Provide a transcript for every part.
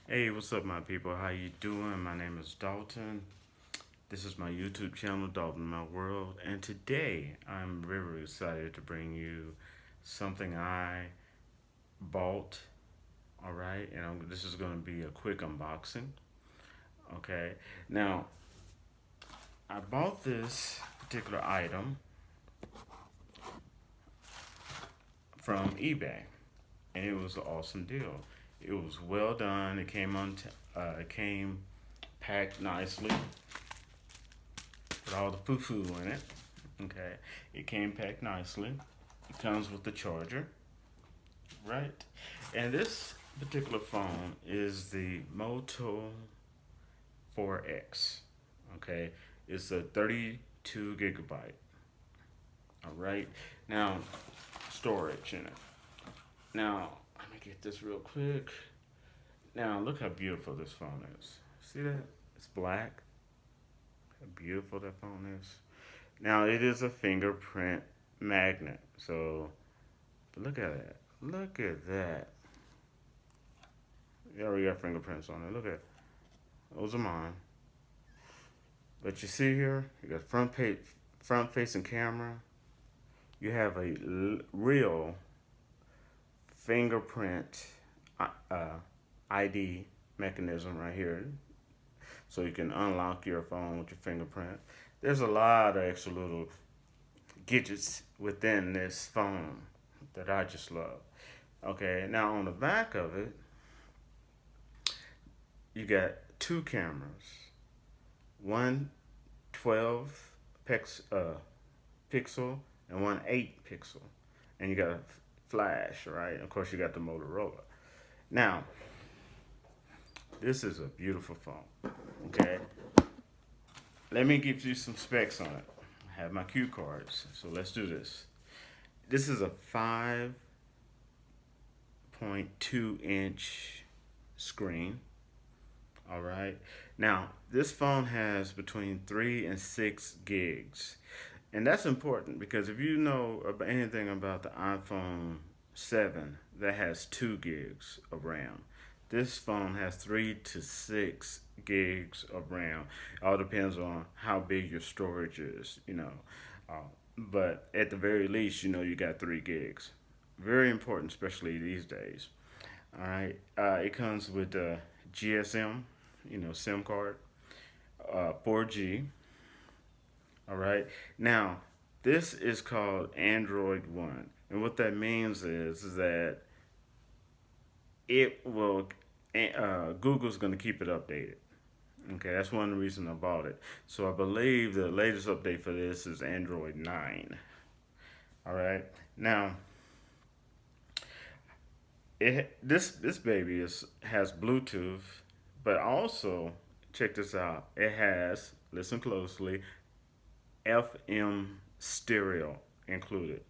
Hey, what's up, my people? How you doing? My name is Dalton. This is my YouTube channel, Dalton My World, and today I'm very excited to bring you something I bought. All right, and this is going to be a quick unboxing. Okay, now I bought this particular item from eBay, and it was an awesome deal. It was well done. It came packed nicely with all the foo-foo in it. Okay, it came packed nicely. It comes with the charger, right? And this particular phone is the Moto 4X. Okay, it's a 32 gigabyte. All right, now storage in it. Now let me get this real quick. Now look how beautiful this phone is. See that? It's black. How beautiful that phone is. Now it is a fingerprint magnet. So but look at that. Look at that. You already got fingerprints on it. Look at those are mine. But you see here, you got front facing camera. You have a real fingerprint uh, ID mechanism right here, so you can unlock your phone with your fingerprint. There's a lot of extra little gadgets within this phone that I just love. Okay, now on the back of it, you got two cameras, one 12 pixel and one 8 pixel, and you got a flash, right? Of course, you got the Motorola. Now, this is a beautiful phone. Okay, let me give you some specs on it. I have my cue cards, so let's do this. This is a 5.2-inch screen. All right. Now, this phone has between 3 and 6 gigs. And that's important because if you know anything about the iPhone 7, that has 2 gigs of RAM. This phone has 3 to 6 gigs of RAM. All depends on how big your storage is. But at the very least, you got 3 gigs. Very important, especially these days. All right. It comes with a GSM, SIM card, 4G. All right. Now, this is called Android One, and what that means is that it will. Google's going to keep it updated. Okay, that's one of the reasons I bought it. So I believe the latest update for this is Android 9. All right. Now, this baby has Bluetooth, but also check this out. It has, listen closely, FM stereo included.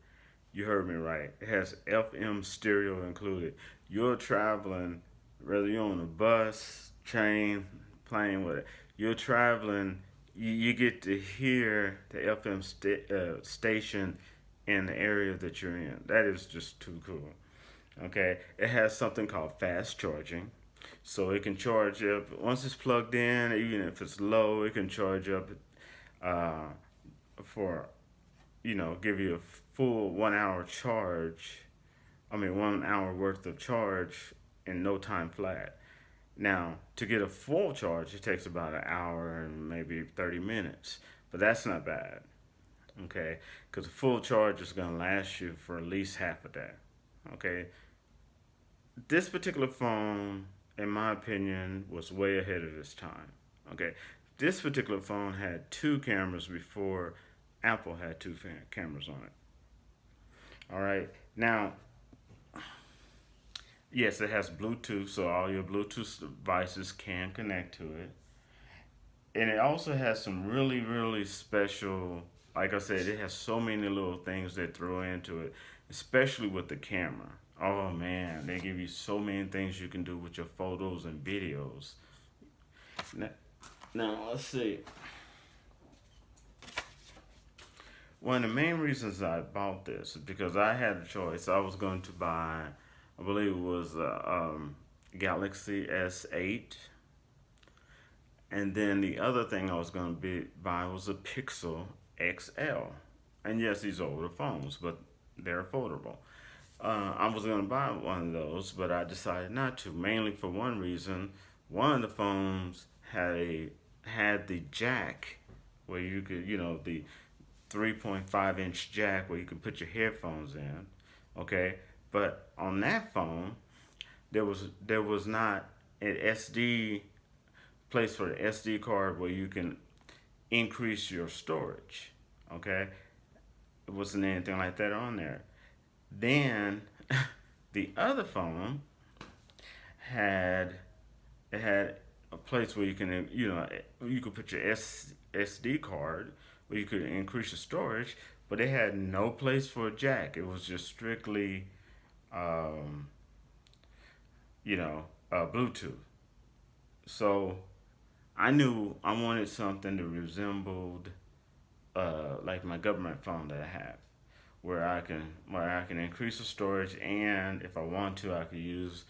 You heard me right. It has FM stereo included. You're traveling, whether you're on a bus, train, plane, whatever. You're traveling. You get to hear the station in the area that you're in. That is just too cool. Okay, it has something called fast charging, so it can charge up once it's plugged in. Even if it's low, it can charge up uh, for give you a full 1 hour charge. I mean, 1 hour worth of charge in no time flat. Now, to get a full charge, it takes about an hour and maybe 30 minutes, but that's not bad. Okay, because a full charge is going to last you for at least half a day. Okay, this particular phone, in my opinion, was way ahead of its time. Okay, this particular phone had two cameras before Apple had two cameras on it. All right, now, yes, it has Bluetooth, so all your Bluetooth devices can connect to it. And it also has some really, really special, like I said, it has so many little things they throw into it, especially with the camera. Oh man, they give you so many things you can do with your photos and videos. Now, let's see. One of the main reasons I bought this is because I had a choice. I was going to buy, I believe it was Galaxy S8. And then the other thing I was going to buy was a Pixel XL. And yes, these are older phones, but they're affordable. I was going to buy one of those, but I decided not to, mainly for one reason. One of the phones had the jack where you could, the 3.5-inch jack where you could put your headphones in. Okay, but on that phone, there was not an SD place for the SD card where you can increase your storage. Okay, it wasn't anything like that on there. Then the other phone had it had a place where you can you could put your SD card where you could increase your storage, but it had no place for a jack. It was just strictly um, Bluetooth. So I knew I wanted something that resembled like my government phone that I have, where I can increase the storage, and if I want to, I could use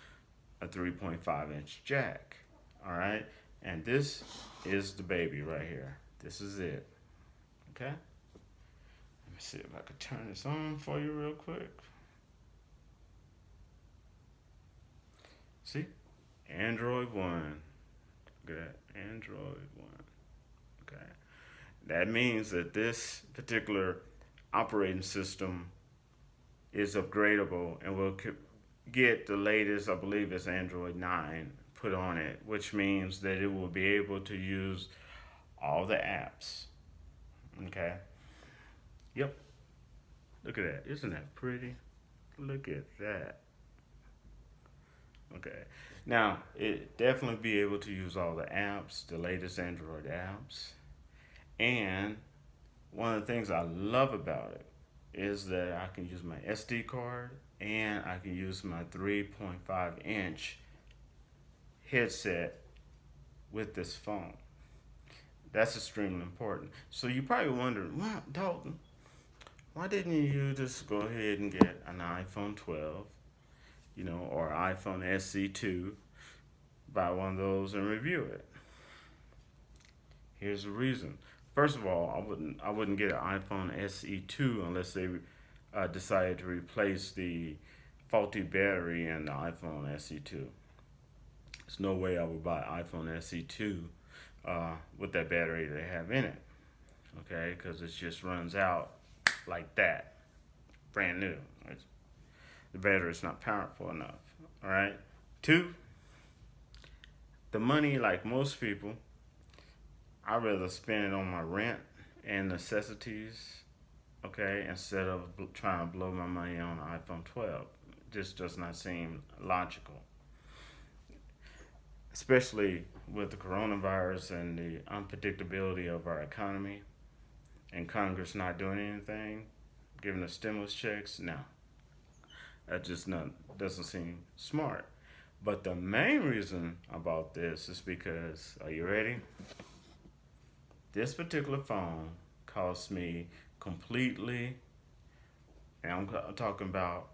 a 3.5-inch jack. All right, and this is the baby right here. This is it. Okay. Let me see if I could turn this on for you real quick. See, Android one. Look at that, Android one. Okay. That means that this particular operating system is upgradable and will get the latest, I believe it's Android 9, put on it, which means that it will be able to use all the apps. Okay? Yep. Look at that. Isn't that pretty? Look at that. Okay. Now, it definitely be able to use all the apps, the latest Android apps. And one of the things I love about it is that I can use my SD card and I can use my 3.5-inch headset with this phone. That's extremely important. So you probably wondering, wow, Dalton, why didn't you just go ahead and get an iPhone 12, or iPhone SE2, buy one of those and review it? Here's the reason. First of all, I wouldn't get an iPhone SE2 unless they decided to replace the faulty battery in the iPhone SE2. There's no way I would buy iPhone SE2 with that battery they have in it. Okay, because it just runs out like that, brand new. The battery is not powerful enough. All right. Two, the money, like most people, I'd rather spend it on my rent and necessities, okay, instead of trying to blow my money on an iPhone 12. This does not seem logical, especially with the coronavirus and the unpredictability of our economy and Congress not doing anything, giving us stimulus checks. No, that just not doesn't seem smart. But the main reason about this is because, are you ready? This particular phone cost me completely, and I'm talking about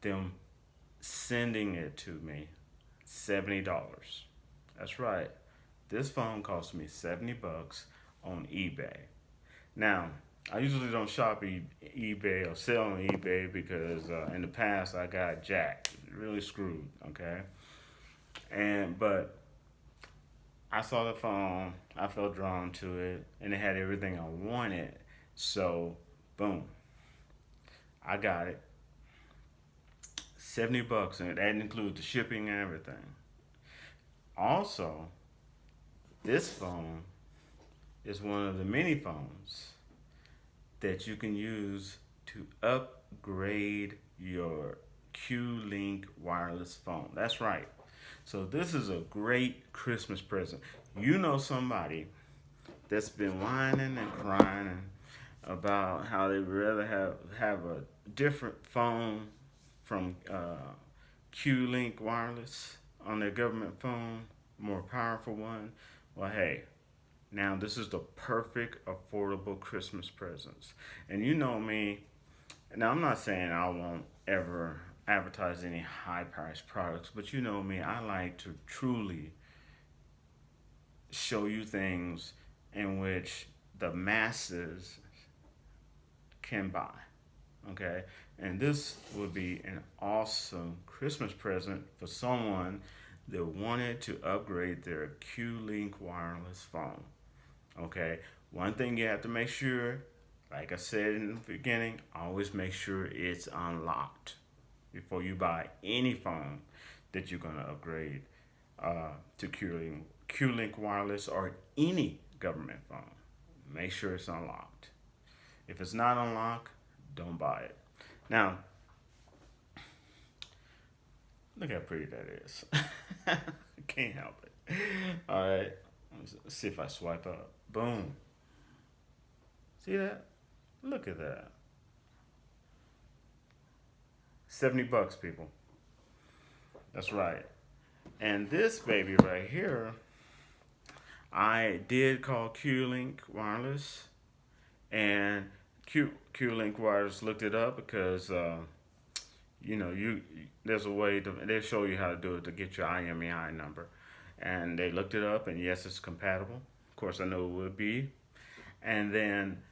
them sending it to me, $70. That's right. This phone cost me $70 on eBay. Now, I usually don't shop eBay or sell on eBay because in the past I got jacked, really screwed. Okay, but I saw the phone, I felt drawn to it, and it had everything I wanted. So, boom, I got it. $70, and that includes the shipping and everything. Also, this phone is one of the many phones that you can use to upgrade your QLink wireless phone. That's right. So this is a great Christmas present. You know somebody that's been whining and crying about how they'd rather have a different phone from QLink wireless on their government phone, more powerful one. Well, hey, now this is the perfect affordable Christmas presents. And you know me. Now I'm not saying I won't ever advertise any high priced products, but you know me, I like to truly show you things in which the masses can buy. Okay, and this would be an awesome Christmas present for someone that wanted to upgrade their QLink wireless phone. Okay, one thing you have to make sure, like I said in the beginning, always make sure it's unlocked before you buy any phone that you're going to upgrade to QLink wireless or any government phone. Make sure it's unlocked. If it's not unlocked, don't buy it. Now, look how pretty that is. Can't help it. All right, let's see if I swipe up. Boom. See that? Look at that. $70, people. That's right. And this baby right here, I did call QLink Wireless, and QLink Wireless looked it up because you there's a way to they show you how to do it to get your IMEI number, and they looked it up, and yes, it's compatible. Of course, I know it would be. And then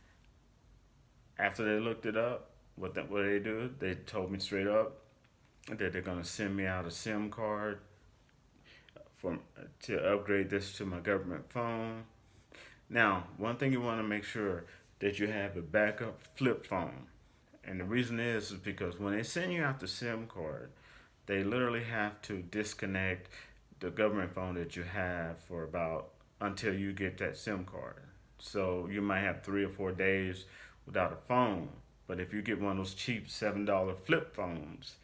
after they looked it up, what they do? They told me straight up that they're gonna send me out a SIM card for to upgrade this to my government phone. Now, one thing you want to make sure that you have a backup flip phone, and the reason is because when they send you out the SIM card, they literally have to disconnect the government phone that you have for about until you get that SIM card. So you might have 3 or 4 days without a phone. But if you get one of those cheap $7 flip phones,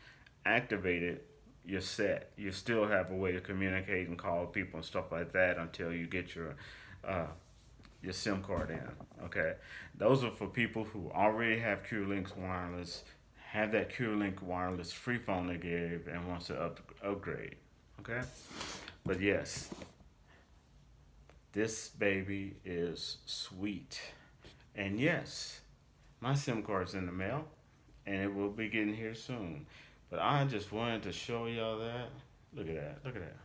activated, you're set. You still have a way to communicate and call people and stuff like that until you get uh, your SIM card in. Okay, those are for people who already have QLink wireless, have that QLink wireless free phone they gave, and wants to upgrade. Okay, but yes, this baby is sweet, and yes, my SIM card's in the mail, and it will be getting here soon. But I just wanted to show y'all that. Look at that. Look at that.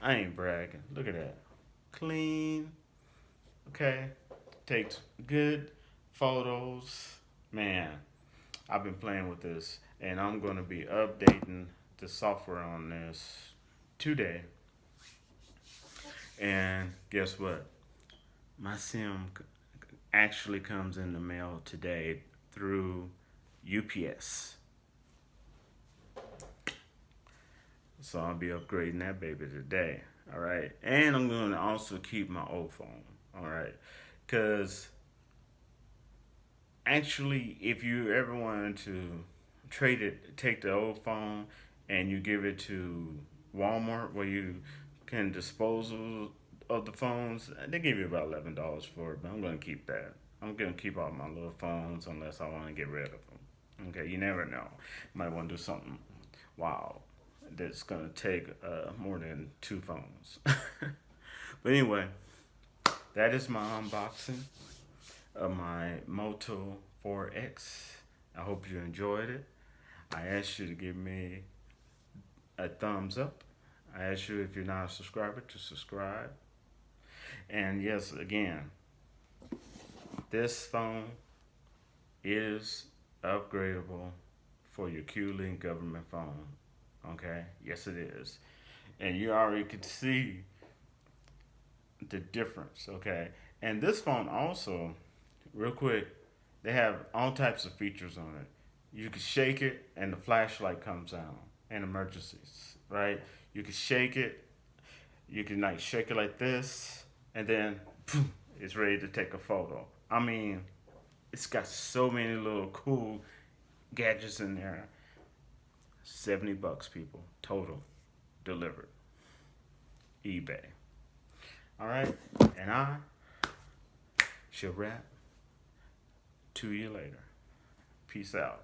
I ain't bragging. Look at that. Clean. Okay. Takes good photos. Man, I've been playing with this, and I'm going to be updating the software on this today. And guess what? My SIM actually comes in the mail today through UPS. So I'll be upgrading that baby today. All right. And I'm going to also keep my old phone. All right. Because actually, if you ever wanted to take the old phone and you give it to Walmart where you can dispose of the phones, they give you about $11 for it, but I'm going to keep that. I'm going to keep all my little phones unless I want to get rid of them. Okay, you never know. Might want to do something wild that's going to take more than 2 phones. But anyway, that is my unboxing of my Moto 4X. I hope you enjoyed it. I asked you to give me a thumbs up. I asked you, if you're not a subscriber, to subscribe. And yes, again, this phone is upgradable for your QLink government phone. Okay? Yes, it is. And you already can see the difference. Okay? And this phone also, real quick, they have all types of features on it. You can shake it and the flashlight comes on in emergencies, right? You can shake it. You can like shake it like this, and then poof, it's ready to take a photo. I mean, it's got so many little cool gadgets in there. $70, people, total, delivered, eBay. All right, and I shall wrap to you later. Peace out.